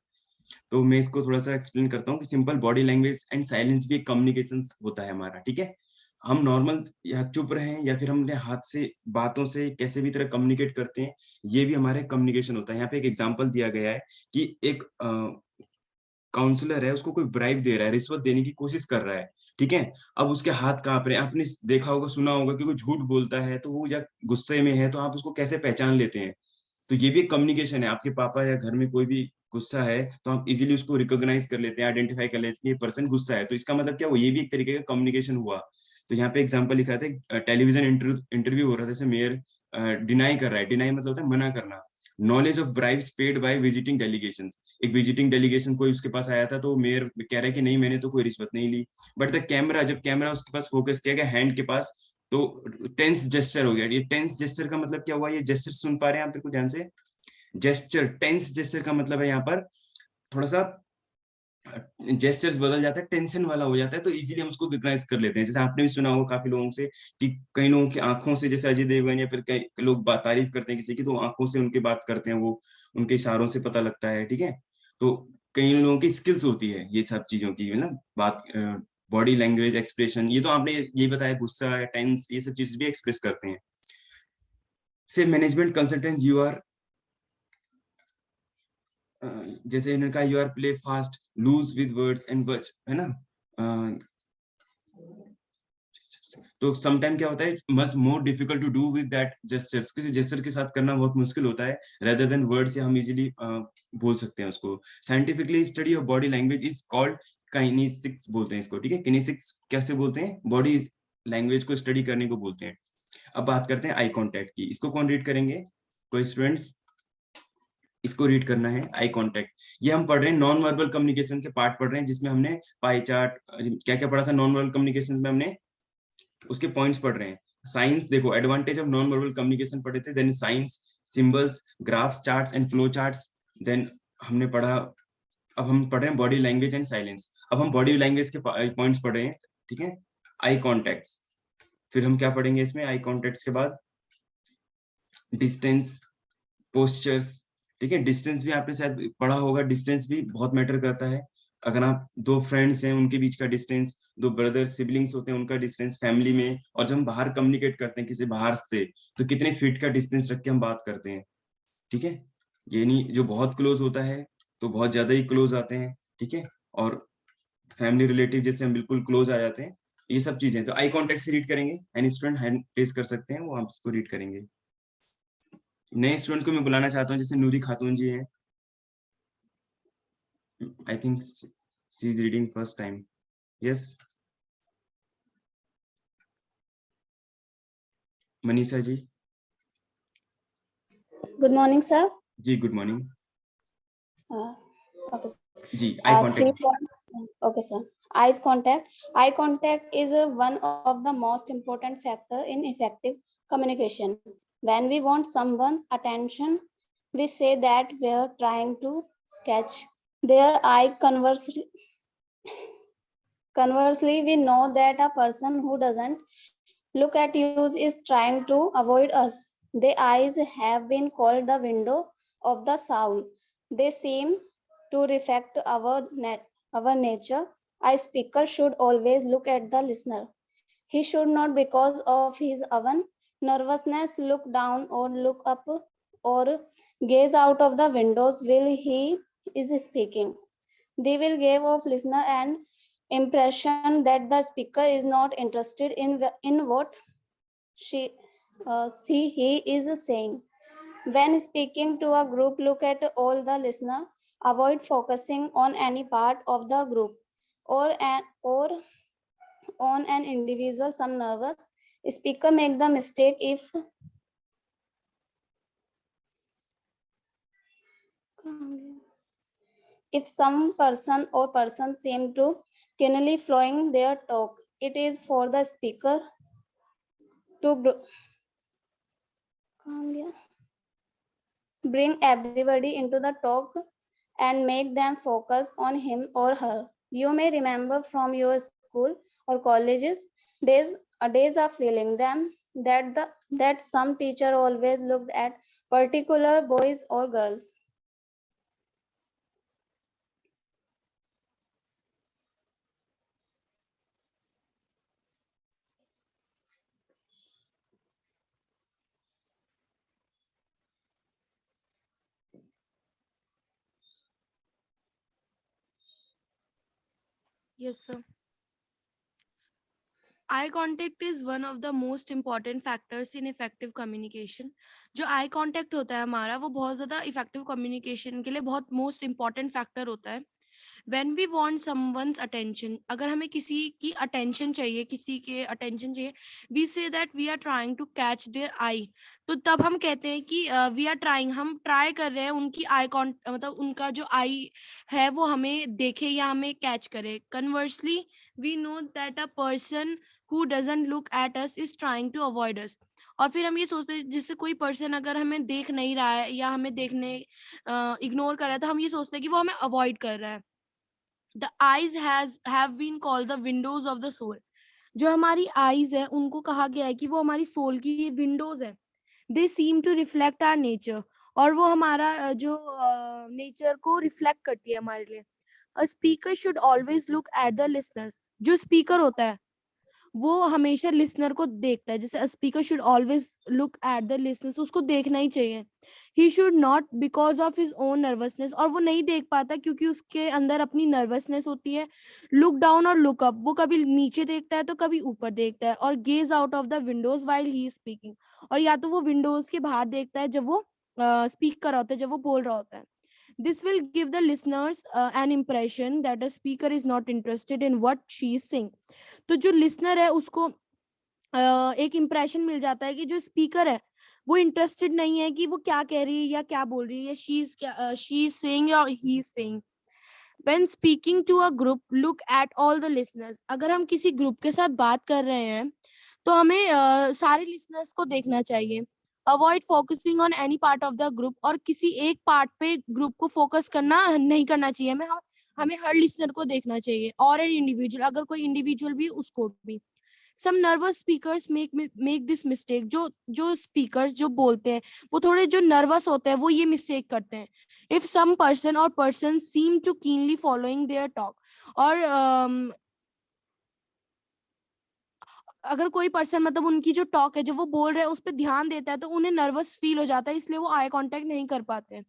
तो मैं इसको थोड़ा सा एक्सप्लेन करता हूँ कि simple body language and silence भी एक कम्युनिकेशन होता है हमारा। ठीक है, हम नॉर्मल या चुप रहें या फिर हम अपने हाथ से बातों से कैसे भी तरह कम्युनिकेट करते हैं, ये भी हमारे कम्युनिकेशन होता है। यहाँ पे एक एग्जांपल दिया गया है कि एक काउंसलर है, उसको कोई ब्राइब दे रहा है, रिश्वत देने की कोशिश कर रहा है। ठीक है, अब उसके हाथ कांप रहे हैं, आपने देखा होगा, सुना होगा कि कोई झूठ बोलता है तो वो या गुस्से में है, तो आप उसको कैसे पहचान लेते हैं। तो ये भी एक कम्युनिकेशन है। आपके पापा या घर में कोई भी गुस्सा है तो आप इजीली उसको रिकॉग्नाइज कर लेते हैं, आइडेंटिफाई कर लेते हैं कि ये पर्सन गुस्सा है, तो इसका मतलब क्या हुआ, ये भी एक तरीके का कम्युनिकेशन हुआ। तो यहाँ पे एग्जांपल लिखा था, टेलीविजन इंटरव्यू हो रहा था, जैसे मेयर डिनाई कर रहा है, डिनाई मतलब होता है मना करना। Knowledge of bribes paid by visiting delegation, एक विजिटिंग डेलीगेशन कोई उसके पास आया था, तो मेयर कह रहा है कि नहीं, मैंने तो कोई रिश्वत नहीं ली। बट द कैमरा, जब कैमरा उसके पास फोकस किया गया हैंड के पास, तो टेंस जेस्चर हो गया। ये टेंस जेस्चर का मतलब क्या हुआ, ये जेस्चर सुन पा रहे हैं आप बिल्कुल ध्यान से, जेस्चर, टेंस जेस्चर का मतलब है यहाँ पर थोड़ा सा जेस्चर्स बदल जाता है, टेंशन वाला हो जाता है, तो इजीली हम उसको रिकॉग्नाइज कर लेते हैं। जैसे आपने भी सुना होगा काफी लोगों से कि कई लोगों की आंखों से, जैसे अजय देवगन या फिर कई लोग तारीफ करते हैं किसी की, तो आंखों से उनकी बात करते हैं, वो उनके इशारों से पता लगता है। ठीक है, तो कई लोगों की स्किल्स होती है ये सब चीजों की, है ना, बात, बॉडी लैंग्वेज, एक्सप्रेशन। ये तो आपने ये बताया, गुस्सा, टेंस, ये सब चीज भी एक्सप्रेस करते हैं। से मैनेजमेंट कंसल्टेंट, यू आर, जैसे इन्होंने कहा, you are play fast, loose with words and which, है ना। तो समटाइम क्या होता है, much more difficult to do with that gestures, किसी जेस्चर के साथ करना बहुत मुश्किल होता है, रेदर देन वर्ड्स, या हम इजीली बोल सकते हैं उसको। Scientifically study of body language is called kinesics बोलते हैं इसको। ठीक है, किनेसिक्स कैसे बोलते हैं, बॉडी लैंग्वेज को स्टडी करने को बोलते हैं। अब बात करते हैं आई कॉन्टैक्ट की, इसको कौन रीड करेंगे, कोई स्टूडेंट्स इसको रीड करना है, आई कांटेक्ट। ये हम पढ़ रहे हैं नॉन वर्बल कम्युनिकेशन के पार्ट पढ़ रहे हैं, जिसमें हमने पाई चार्ट क्या क्या पढ़ा था नॉन वर्बल कम्युनिकेशन में, हमने उसके पॉइंट्स पढ़ रहे हैं। साइंस देखो, advantage of non verbal communication पढ़े थे, then signs, symbols, graphs, charts and flow charts. Then हमने पढ़ा, अब हम पढ़ रहे हैं बॉडी लैंग्वेज एंड साइलेंस। अब हम बॉडी लैंग्वेज के पॉइंट्स पढ़ रहे हैं। ठीक है, आई कॉन्टेक्ट, फिर हम क्या पढ़ेंगे इसमें, आई कॉन्टेक्ट के बाद डिस्टेंस, पोस्चर्स। ठीक है, डिस्टेंस भी आपने शायद पढ़ा होगा, डिस्टेंस भी बहुत मैटर करता है। अगर आप दो फ्रेंड्स हैं, उनके बीच का डिस्टेंस, दो ब्रदर सिबलिंग्स होते हैं उनका डिस्टेंस फैमिली में, और जब हम बाहर कम्युनिकेट करते हैं किसी बाहर से तो कितने फीट का डिस्टेंस रख के हम बात करते हैं, ठीक है। ये नहीं जो बहुत क्लोज होता है तो बहुत ज्यादा ही क्लोज आते हैं, ठीक है, और फैमिली रिलेटिव जैसे हम बिल्कुल क्लोज आ जाते हैं। ये सब चीजें तो आई कांटेक्ट से रीड करेंगे। एनी स्टूडेंट हैंड रेज कर सकते हैं, वो हम इसको रीड करेंगे। नए स्टूडेंट को मैं बुलाना चाहता हूँ, जैसे नूरी खातून जी हैं। I think she is reading first time. Yes Manisha ji. Good morning, sir. जी गुड मॉर्निंग Okay. जी। I Three contact. point. Okay, sir. Eyes contact. Eye contact is one of the most important factor in effective communication. When we want someone's attention, we say that we are trying to catch their eye. Conversely, we know that a person who doesn't look at you is trying to avoid us. The eyes have been called the window of the soul. They seem to reflect our nature. A speaker should always look at the listener. He should not, because of his own nervousness, look down or look up or gaze out of the windows while he is speaking. They will give off listener an impression that the speaker is not interested in what he is saying. When speaking to a group, look at all the listener. Avoid focusing on any part of the group or on an individual. Some nervous speaker make the mistake if some person or person seem to keenly flowing their talk. It is for the speaker to bring everybody into the talk and make them focus on him or her. You may remember from your school or colleges days of feeling them that some teacher always looked at particular boys or girls. Yes, sir. Eye contact is one of the most important factors in effective communication. जो eye contact होता है हमारा, वो बहुत ज्यादा effective communication के लिए बहुत मोस्ट इम्पॉर्टेंट फैक्टर होता है। When we want someone's attention, अगर हमें किसी की attention चाहिए, किसी के attention चाहिए, we say that we are trying to catch their eye. तो तब हम कहते हैं कि we are trying, हम try कर रहे हैं उनकी eye मतलब उनका जो eye है वो हमें देखे या हमें catch करे। Conversely, we know that a person who doesn't look at us is trying to avoid us. और फिर हम ये सोचते हैं, जैसे कोई पर्सन अगर हमें देख नहीं रहा है या हमें देखने इग्नोर कर रहा है, तो हम ये सोचते हैं कि वो हमें अवॉइड कर रहा है। The eyes have been called the windows of the soul. जो हमारी eyes है उनको कहा गया है कि वो हमारी soul की windows है। They seem to reflect our nature. और वो हमारा जो nature को reflect करती है हमारे लिए। A speaker should always look at the listeners. जो speaker होता है वो हमेशा लिसनर को देखता है। जैसे speaker should always look at the listeners, उसको देखना ही चाहिए। He should not because of his own nervousness, और वो नहीं देख पाता क्योंकि उसके अंदर अपनी नर्वसनेस होती है। लुक डाउन और लुक अप, वो कभी नीचे देखता है तो कभी ऊपर देखता है। और gauge out of the Windows while he is speaking, और या तो वो विंडोज के बाहर देखता है जब वो स्पीक कर रहा होता है, जब वो बोल रहा होता है। This will give the listeners an impression that the speaker is not interested in what she is saying. तो जो लिसनर है उसको एक इम्प्रेशन मिल जाता है कि जो स्पीकर है वो इंटरेस्टेड नहीं है कि वो क्या कह रही है या क्या बोल रही है, शी इज सेइंग और he is saying. When speaking to a group, look at all the listeners. अगर हम किसी ग्रुप के साथ बात कर रहे हैं तो हमें सारे लिसनर्स को देखना चाहिए। Avoid focusing on any part of the group, और किसी एक पार्ट पे ग्रुप को फोकस करना नहीं करना चाहिए। हमें हर लिसनर को देखना चाहिए, और एन इंडिविजुअल, अगर कोई इंडिविजुअल भी उसको भी। Some nervous speakers make this mistake. जो speakers जो बोलते हैं वो थोड़े जो nervous होते हैं वो ये mistake करते हैं। If some person or persons seem to keenly following their talk, और अगर कोई पर्सन मतलब उनकी जो टॉक है, जो वो बोल रहे हैं, उस पर ध्यान देता है तो उन्हें नर्वस फील हो जाता है, इसलिए वो आई कांटेक्ट नहीं कर पाते।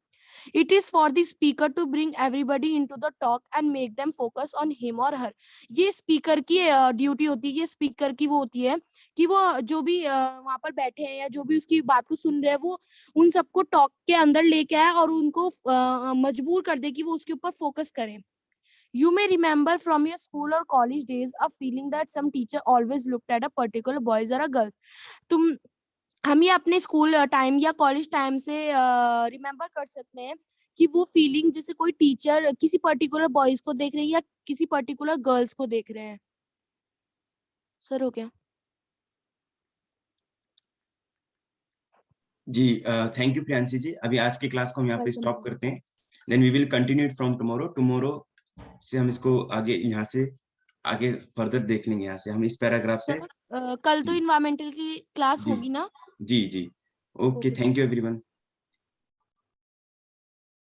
It is for the speaker to bring everybody into the talk and make them focus on him or her. ये स्पीकर की ड्यूटी होती है, ये स्पीकर की वो होती है कि वो जो भी वहां पर बैठे हैं या जो भी उसकी बात को सुन रहे हैं, वो उन सबको टॉक के अंदर लेके आए और उनको मजबूर कर दे कि वो उसके ऊपर फोकस करें। You may remember from your school or college days a feeling that some teacher always looked at a particular boys or a girl. हम ये अपने स्कूल टाइम या कॉलेज टाइम से रिमेम्बर कर सकते हैं कि वो फीलिंग जैसे कोई टीचर किसी पर्टिकुलर बॉयज को देख रहे हैं या किसी पर्टिकुलर गर्ल्स को देख रहे हैं। सर हो गया? जी थैंक यू प्रियांशी जी। अभी आज की क्लास को हम यहाँ पे स्टॉप करते हैं, then we will continue it from tomorrow. Tomorrow से हम इसको आगे यहाँ से आगे फर्दर देख लेंगे। यहाँ से हम इस पैराग्राफ से कल तो इन्वायरमेंटल की क्लास जी होगी ना? जी जी ओके, थैंक यू एवरीवन।